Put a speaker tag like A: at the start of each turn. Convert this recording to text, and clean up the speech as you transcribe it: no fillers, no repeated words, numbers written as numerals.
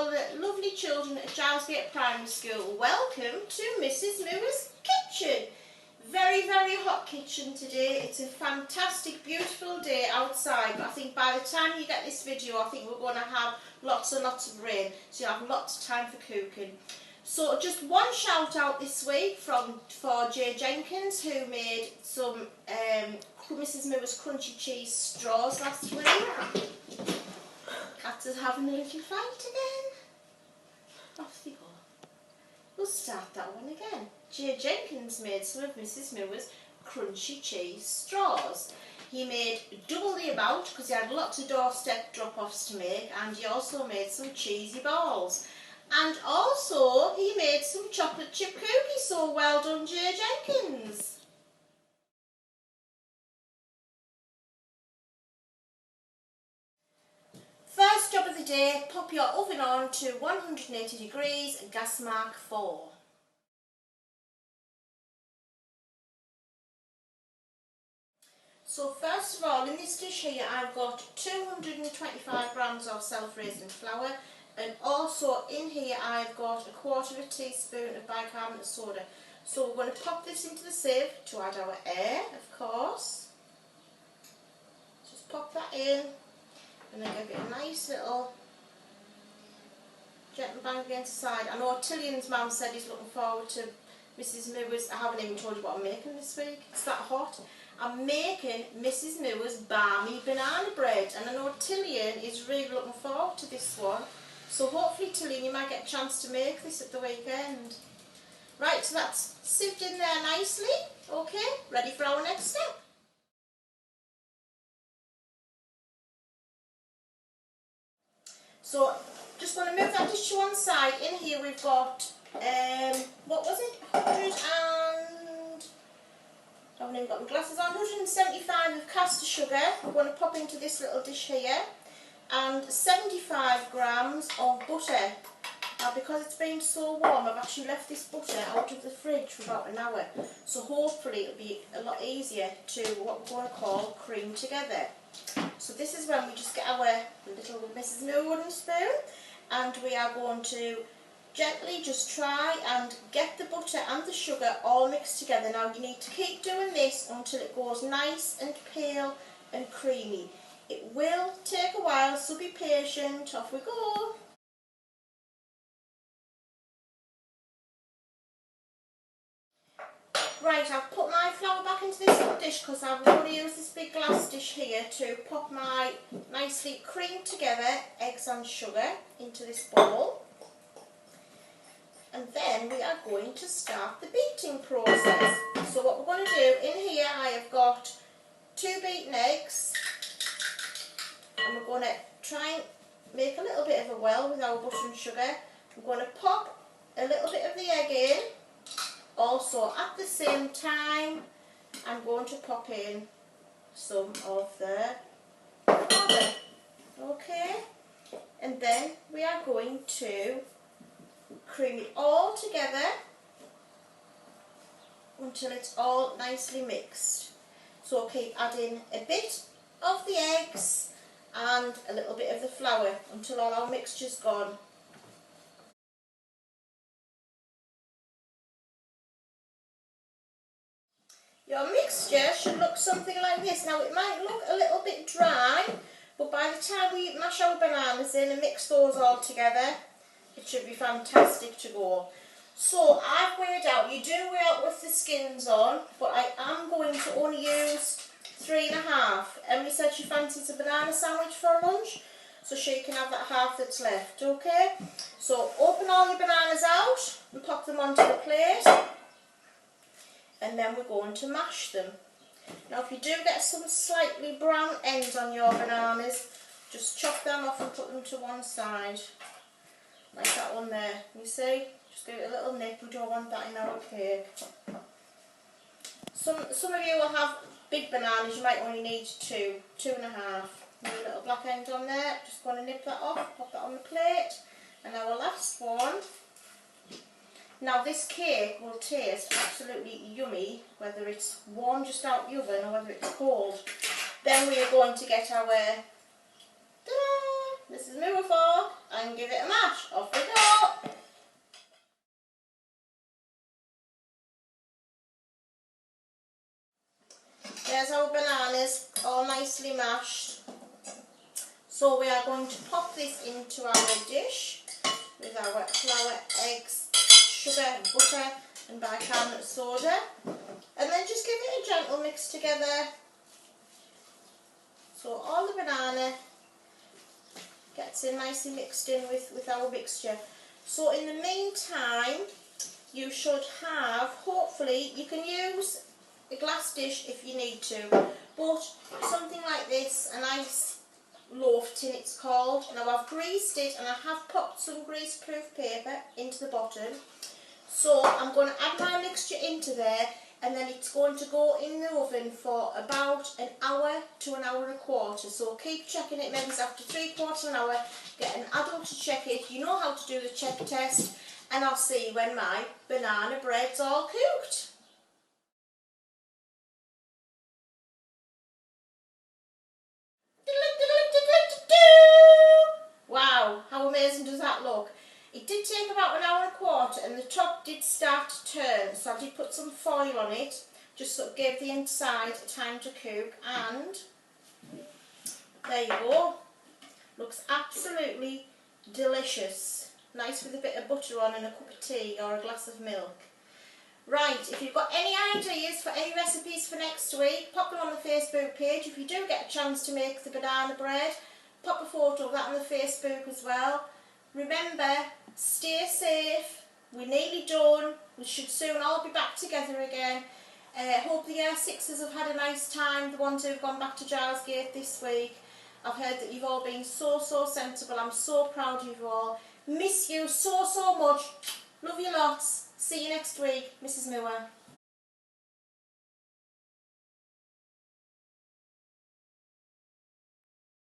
A: all the lovely children at Gilesgate Primary School. Welcome to Mrs. Moore's kitchen. Very, very hot kitchen today. It's a fantastic, beautiful day outside, but I think by the time you get this video, I think we're going to have lots and lots of rain, so you'll have lots of time for cooking. So just one shout out this week for Jay Jenkins, who made some Mrs. Moore's crunchy cheese straws last week. After having a little fight again. Off they go. We'll start that one again. Jay Jenkins made some of Mrs. Moore's crunchy cheese straws. He made double the amount because he had lots of doorstep drop-offs to make, and he also made some cheesy balls. And also he made some chocolate chip cookies, so well done Jay Jenkins. First job of the day, pop your oven on to 180 degrees, gas mark 4. So first of all, in this dish here I've got 225 grams of self-raising flour, and also in here I've got a quarter of a teaspoon of bicarbonate soda. So we're going to pop this into the sieve to add our air, of course. Just pop that in. And then give it a nice little gentle bang against the side. I know Tillian's mum said he's looking forward to Mrs. Moore's. I haven't even told you what I'm making this week. It's that hot. I'm making Mrs. Moore's barmy banana bread, and I know Tillian is really looking forward to this one. So hopefully, Tillian, you might get a chance to make this at the weekend. Right, so that's sieved in there nicely. Okay, ready for our next step. So, just want to move that dish to one side. In here we've got, what was it? 100 and... I haven't even got my glasses on. 175 of caster sugar. We're going to pop into this little dish here. And 75 grams of butter. Now, because it's been so warm, I've actually left this butter out of the fridge for about an hour. So hopefully it'll be a lot easier to what we're going to call cream together. So this is when we just get our little Mrs. Moore wooden spoon, and we are going to gently just try and get the butter and the sugar all mixed together. Now you need to keep doing this until it goes nice and pale and creamy. It will take a while, so be patient. Off we go. Right, I've put my flour back into this little dish because I'm going to use this big glass dish here to pop my nicely creamed together eggs and sugar into this bowl. And then we are going to start the beating process. So what we're going to do, in here I have got 2 beaten eggs, and we're going to try and make a little bit of a well with our butter and sugar. I'm going to pop a little bit of the egg in. Also, at the same time, I'm going to pop in some of the powder. Okay, and then we are going to cream it all together until it's all nicely mixed. So keep adding a bit of the eggs and a little bit of the flour until all our mixture's gone. Your mixture should look something like this. Now it might look a little bit dry, but by the time we mash our bananas in and mix those all together, it should be fantastic to go. So I've weighed out, you do weigh out with the skins on, but I am going to only use 3.5. Emily said she fancies a banana sandwich for lunch, so she can have that half that's left, okay? So open all your bananas out and pop them onto the plate. And then we're going to mash them. Now if you do get some slightly brown ends on your bananas, just chop them off and put them to one side. Like that one there, you see? Just give it a little nip, we don't want that in our cake. Some of you will have big bananas, you might only need 2.5. A little black end on there, just going to nip that off, pop that on the plate. And our last one. Now this cake will taste absolutely yummy, whether it's warm just out the oven or whether it's cold. Then we are going to get our Mrs. Moore fork and give it a mash. Off we go. There's our bananas all nicely mashed. So we are going to pop this into our dish with our flour, eggs, sugar, butter and bicarbonate soda, and then just give it a gentle mix together so all the banana gets in nicely mixed in with our mixture. So in the meantime you should have, hopefully you can use a glass dish if you need to, but something like this, a nice loaf tin it's called. Now I've greased it and I have popped some grease-proof paper into the bottom. So I'm going to add my mixture into there, and then it's going to go in the oven for about an hour to an hour and a quarter. So keep checking it, maybe it's after 3/4 of an hour. Get an adult to check it. You know how to do the check test, and I'll see you when my banana bread's all cooked. Wow, how amazing does that look? It did take about an hour and a quarter and the top did start to turn, so I did put some foil on it, just sort of gave the inside time to cook, and there you go. Looks absolutely delicious. Nice with a bit of butter on and a cup of tea or a glass of milk. Right, if you've got any ideas for any recipes for next week, pop them on the Facebook page. If you do get a chance to make the banana bread, pop a photo of that on the Facebook as well. Remember, stay safe. We're nearly done. We should soon all be back together again. Hope the Year 6s have had a nice time, the ones who've gone back to Gilesgate this week. I've heard that you've all been so sensible. I'm so proud of you all. Miss you so much. Love you lots. See you next week, Mrs. Moore.